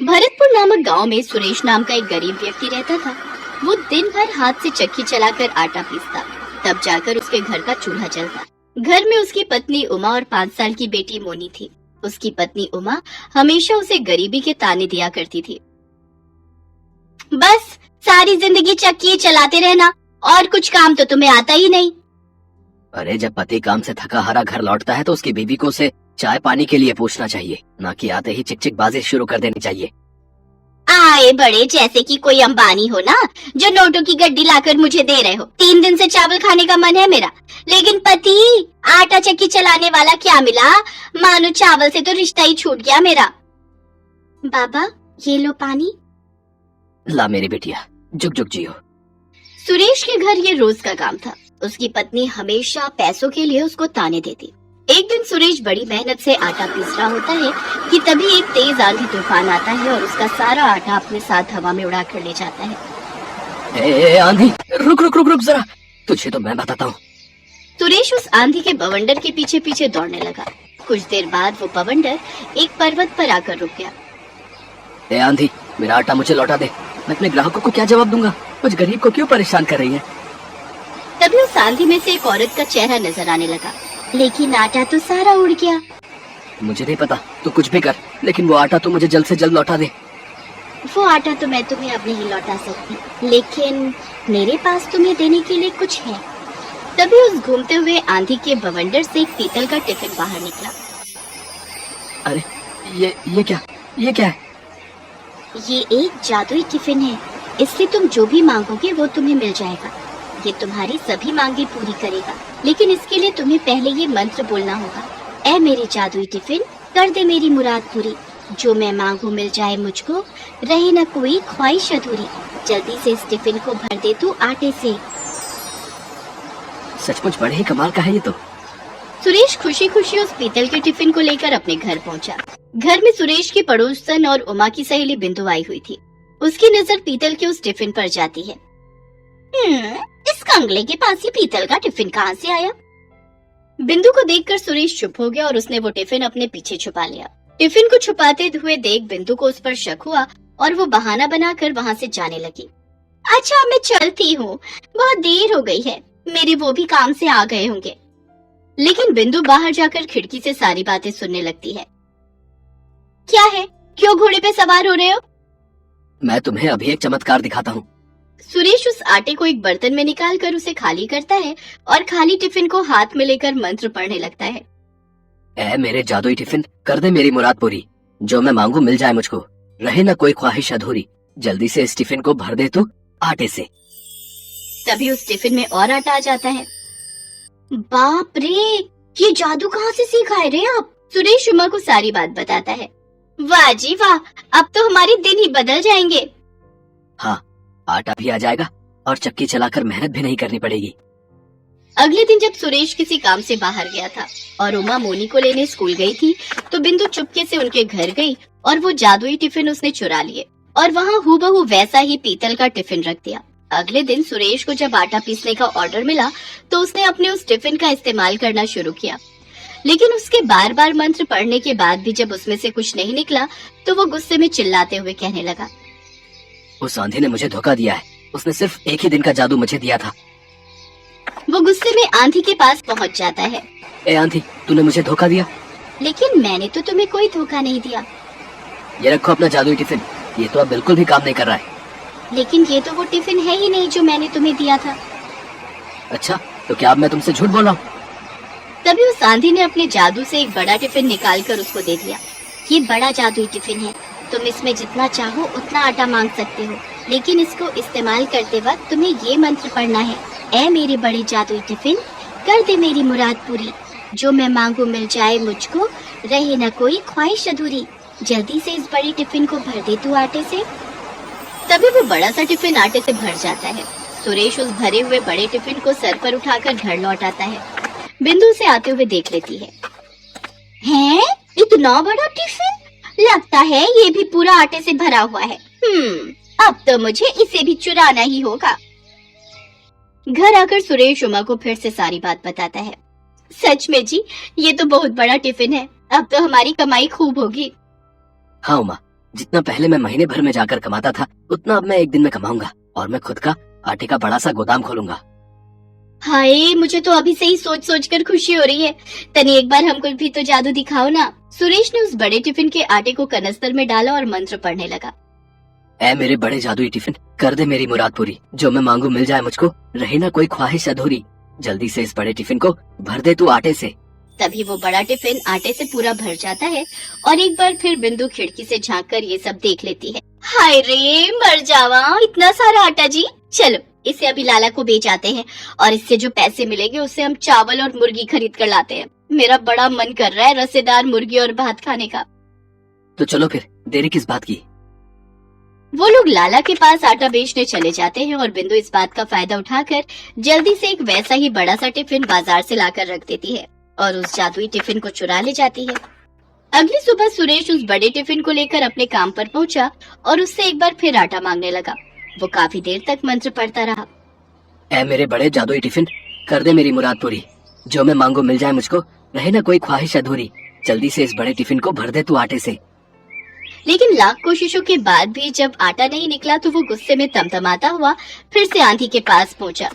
भरतपुर नामक गांव में सुरेश नाम का एक गरीब व्यक्ति रहता था। वो दिन भर हाथ से चक्की चलाकर आटा पीसता, तब जाकर उसके घर का चूल्हा जलता। घर में उसकी पत्नी उमा और 5 साल की बेटी मोनी थी। उसकी पत्नी उमा हमेशा उसे गरीबी के ताने दिया करती थी। बस सारी जिंदगी चक्की चलाते रहना और कुछ काम तो तुम्हें आता ही नहीं। अरे जब पति काम से थका हारा घर लौटता है तो उसकी बीवी को उसे चाय पानी के लिए पूछना चाहिए, ना कि आते ही चिक चिक बाजी शुरू कर देनी चाहिए। आए बड़े जैसे कि कोई अंबानी हो ना, जो नोटों की गड्डी लाकर मुझे दे रहे हो। 3 दिन से चावल खाने का मन है मेरा, लेकिन पति आटा चक्की चलाने वाला क्या मिला, मानो चावल से तो रिश्ता ही छूट गया मेरा। बाबा ये लो पानी। ला मेरी बेटिया, जुग जुग जियो। सुरेश के घर ये रोज का काम था। उसकी पत्नी हमेशा पैसों के लिए उसको ताने देती। एक दिन सुरेश बड़ी मेहनत से आटा पीस रहा होता है कि तभी एक तेज आंधी तूफान आता है और उसका सारा आटा अपने साथ हवा में उड़ा कर ले जाता है। ए आंधी, रुक रुक रुक रुक जरा, तुझे तो मैं बताता हूँ। सुरेश उस आंधी के बवंडर के पीछे पीछे दौड़ने लगा। कुछ देर बाद वो बवंडर एक पर्वत पर आकर रुक गया। ए आंधी, मेरा आटा मुझे लौटा दे। मैं अपने ग्राहकों को क्या जवाब दूंगा? कुछ गरीब को क्यों परेशान कर रही है? तभी उस आंधी में से एक औरत का चेहरा नजर आने लगा, लेकिन आटा तो सारा उड़ गया। मुझे नहीं पता, तू कुछ भी कर, लेकिन वो आटा तो मुझे जल्द से जल्द लौटा दे। वो आटा तो मैं तुम्हें अब नहीं लौटा सकती, लेकिन मेरे पास तुम्हें देने के लिए कुछ है। तभी उस घूमते हुए आंधी के बवंडर से एक पीतल का टिफिन बाहर निकला। अरे ये क्या है? ये एक जादुई टिफिन है, इससे तुम जो भी मांगोगे वो तुम्हें मिल जाएगा। ये तुम्हारी सभी मांगे पूरी करेगा, लेकिन इसके लिए तुम्हें पहले ये मंत्र बोलना होगा। ऐ मेरी जादुई टिफिन, कर दे मेरी मुराद पूरी, जो मैं मांगू मिल जाए मुझको, रहे न कोई ख्वाहिश अधूरी, जल्दी से इस टिफिन को भर दे तू आटे से। सचमुच बड़े ही कमाल का है ये तो। सुरेश खुशी खुशी उस पीतल के टिफिन को लेकर अपने घर पहुंचा। घर में सुरेश की पड़ोसन और उमा की सहेली बिंदु आई हुई थी। उसकी नजर पीतल के उस टिफिन पर जाती है। इस कंगले के पास ये पीतल का टिफिन कहाँ से आया? बिंदु को देखकर सुरेश चुप हो गया और उसने वो टिफिन अपने पीछे छुपा लिया। टिफिन को छुपाते हुए देख बिंदु को उस पर शक हुआ और वो बहाना बनाकर वहाँ से जाने लगी। अच्छा मैं चलती हूँ, बहुत देर हो गई है, मेरे वो भी काम से आ गए होंगे। लेकिन बिंदु बाहर जाकर खिड़की से सारी बातें सुनने लगती है। क्या है, क्यों घोड़े पे सवार हो रहे हो? मैं तुम्हें अभी एक चमत्कार दिखाता हूँ। सुरेश उस आटे को एक बर्तन में निकाल कर उसे खाली करता है और खाली टिफिन को हाथ में लेकर मंत्र पढ़ने लगता है। ऐ मेरे जादुई टिफिन, कर दे मेरी मुराद पूरी, जो मैं मांगू मिल जाए मुझको, रहे न कोई ख्वाहिश अधूरी, जल्दी से इस टिफिन को भर दे तू आटे से। तभी उस टिफिन में और आटा आ जाता है। बाप रे, ये जादू कहाँ से सीखा है रे आप? सुरेश उमा को सारी बात बताता है। वाह जी वाह, अब तो हमारे दिन ही बदल जाएंगे। हाँ, आटा भी आ जाएगा और चक्की चलाकर मेहनत भी नहीं करनी पड़ेगी। अगले दिन जब सुरेश किसी काम से बाहर गया था और उमा मोनी को लेने स्कूल गई थी, तो बिंदु चुपके से उनके घर गई और वो जादुई टिफिन उसने चुरा लिए और वहाँ हूबहू वैसा ही पीतल का टिफिन रख दिया। अगले दिन सुरेश को जब आटा पीसने का ऑर्डर मिला तो उसने अपने उस टिफिन का इस्तेमाल करना शुरू किया, लेकिन उसके बार बार मंत्र पढ़ने के बाद भी जब उसमें से कुछ नहीं निकला तो वो गुस्से में चिल्लाते हुए कहने लगा, उस आंधी ने मुझे धोखा दिया है, उसने सिर्फ एक ही दिन का जादू मुझे दिया था। वो गुस्से में आंधी के पास पहुंच जाता है। ए आंधी, तूने मुझे धोखा दिया। लेकिन मैंने तो तुम्हें कोई धोखा नहीं दिया। ये रखो अपना जादुई टिफिन, ये तो अब बिल्कुल भी काम नहीं कर रहा है। लेकिन ये तो वो टिफिन है ही नहीं जो मैंने तुम्हें दिया था। अच्छा, तो क्या अब मैं तुमसे झूठ बोल रहा हूँ? तभी उस आंधी ने अपने जादू से एक बड़ा टिफिन निकाल कर उसको दे दिया। ये बड़ा जादुई टिफिन है, तुम इसमें जितना चाहो उतना आटा मांग सकते हो, लेकिन इसको इस्तेमाल करते वक्त तुम्हें ये मंत्र पढ़ना है। ऐ मेरे बड़े जादुई टिफिन, कर दे मेरी मुराद पूरी, जो मैं मांगू मिल जाए मुझको, रहे न कोई ख्वाहिश अधूरी, जल्दी से इस बड़े टिफिन को भर दे तू आटे से। तभी वो बड़ा सा टिफिन आटे से भर जाता है। सुरेश उस भरे हुए बड़े टिफिन को सर पर उठाकर घर लौट आता है। बिंदु उसे आते हुए देख लेती है। हैं? इतना बड़ा टिफिन? लगता है ये भी पूरा आटे से भरा हुआ है। अब तो मुझे इसे भी चुराना ही होगा। घर आकर सुरेश उमा को फिर से सारी बात बताता है। सच में जी, ये तो बहुत बड़ा टिफिन है, अब तो हमारी कमाई खूब होगी। हाँ उमा, जितना पहले मैं महीने भर में जाकर कमाता था उतना अब मैं एक दिन में कमाऊंगा और मैं खुद का आटे का बड़ा सा गोदाम खोलूंगा। हाय, मुझे तो अभी से ही सोच सोच कर खुशी हो रही है। तनी एक बार हमको भी तो जादू दिखाओ ना। सुरेश ने उस बड़े टिफिन के आटे को कनस्तर में डाला और मंत्र पढ़ने लगा। ऐ मेरे बड़े जादुई टिफिन, कर दे मेरी मुराद पूरी, जो मैं मांगू मिल जाए मुझको, रहे ना कोई ख्वाहिश अधूरी, जल्दी से इस बड़े टिफिन को भर दे तू आटे से। तभी वो बड़ा टिफिन आटे से पूरा भर जाता है और एक बार फिर बिंदु खिड़की से झांककर ये सब देख लेती है। हाय रे, मर जावा, इतना सारा आटा जी। चलो इसे अभी लाला को बेच आते हैं और इससे जो पैसे मिलेंगे उससे हम चावल और मुर्गी खरीद कर लाते हैं। मेरा बड़ा मन कर रहा है रसेदार मुर्गी और भात खाने का। तो चलो फिर, देरी किस बात की। वो लोग लाला के पास आटा बेचने चले जाते हैं और बिंदु इस बात का फायदा उठाकर जल्दी से एक वैसा ही बड़ा सा टिफिन बाजार से लाकर रख देती है और उस जादुई टिफिन को चुरा ले जाती है। अगली सुबह सुरेश उस बड़े टिफिन को लेकर अपने काम पर पहुंचा और उससे एक बार फिर आटा मांगने लगा। वो काफी देर तक मंत्र पढ़ता रहा। ऐ मेरे बड़े जादुई टिफिन, कर दे मेरी मुराद पूरी, जो मैं मांगू मिल जाए मुझको, रहे ना कोई ख्वाहिश अधूरी, जल्दी से इस बड़े टिफिन को भर दे तू आटे से। लेकिन लाख कोशिशों के बाद भी जब आटा नहीं निकला तो वो गुस्से में तमतमाता हुआ फिर से आंधी के पास पहुंचा।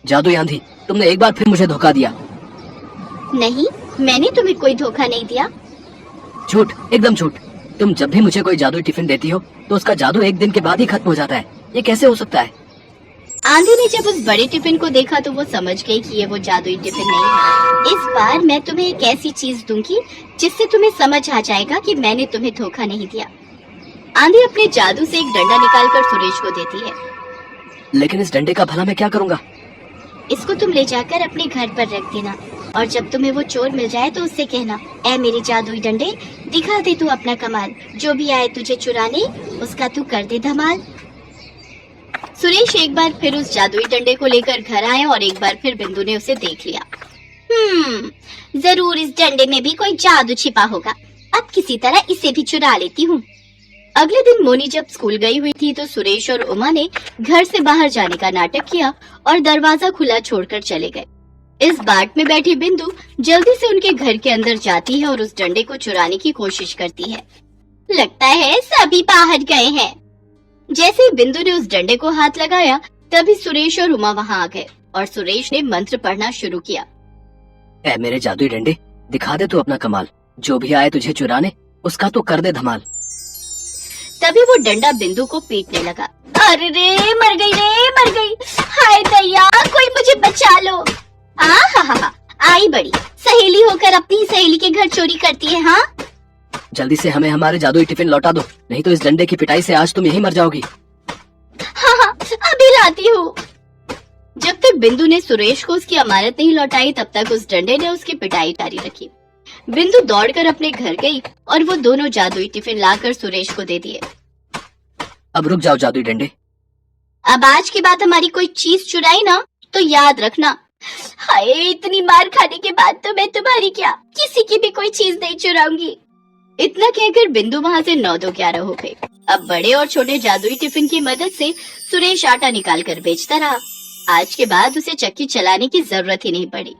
जादुई आंधी, तुमने एक बार फिर मुझे धोखा दिया। नहीं, मैंने तुम्हें कोई धोखा नहीं दिया। झूठ, एकदम झूठ। तुम जब भी मुझे कोई जादुई टिफिन देती हो तो उसका जादू एक दिन के बाद ही खत्म हो जाता है। ये कैसे हो सकता है? आंधी ने जब उस बड़े टिफिन को देखा तो वो समझ गई कि ये वो जादुई टिफिन नहीं है। इस बार मैं तुम्हें एक ऐसी चीज दूंगी जिससे तुम्हें समझ आ जाएगा कि मैंने तुम्हें धोखा नहीं दिया। आंधी अपने जादू से एक डंडा निकालकर सुरेश को देती है। लेकिन इस डंडे का भला मैं क्या करूंगा? इसको तुम ले जाकर अपने घर पर रख देना और जब तुम्हें वो चोर मिल जाए तो उससे कहना, ऐ मेरे जादुई डंडे, दिखा दे तू अपना कमाल, जो भी आए तुझे चुराने उसका तू कर दे धमाल। सुरेश एक बार फिर उस जादुई डंडे को लेकर घर आए और एक बार फिर बिंदु ने उसे देख लिया। जरूर इस डंडे में भी कोई जादू छिपा होगा, अब किसी तरह इसे भी चुरा लेती हूँ। अगले दिन मोनी जब स्कूल गई हुई थी तो सुरेश और उमा ने घर से बाहर जाने का नाटक किया और दरवाजा खुला छोड़कर चले गए। इस बाट में बैठी बिंदु जल्दी से उनके घर के अंदर जाती है और उस डंडे को चुराने की कोशिश करती है। लगता है सभी बाहर गए हैं। जैसे ही बिंदु ने उस डंडे को हाथ लगाया तभी सुरेश और उमा वहां आ गए और सुरेश ने मंत्र पढ़ना शुरू किया। ऐ मेरे जादुई डंडे, दिखा दे तू अपना कमाल, जो भी आए तुझे चुराने उसका तो कर दे धमाल। तभी वो डंडा बिंदु को पीटने लगा। अरे रे, मर गई रे, मर गई। हाय दैया, कोई मुझे बचा लो। आई बड़ी सहेली होकर अपनी सहेली के घर चोरी करती है। हाँ, जल्दी से हमें हमारे जादुई टिफिन लौटा दो, नहीं तो इस डंडे की पिटाई से आज तुम यहीं मर जाओगी। हाँ, अभी लाती हूँ। जब तक बिंदु ने सुरेश को उसकी अमानत नहीं लौटाई तब तक उस डंडे ने उसकी पिटाई जारी रखी। बिंदु दौड़कर अपने घर गई और वो दोनों जादुई टिफिन लाकर सुरेश को दे दिए। अब रुक जाओ जादुई डंडे, अब आज के बाद हमारी कोई चीज चुराई ना तो याद रखना। हाय, इतनी मार खाने के बाद तो मैं तुम्हारी क्या किसी की भी कोई चीज नहीं चुराऊंगी। इतना कहकर बिंदु वहां से 9-11 हो गए। अब बड़े और छोटे जादुई टिफिन की मदद से सुरेश आटा निकाल कर बेचता रहा। आज के बाद उसे चक्की चलाने की जरूरत ही नहीं पड़ी।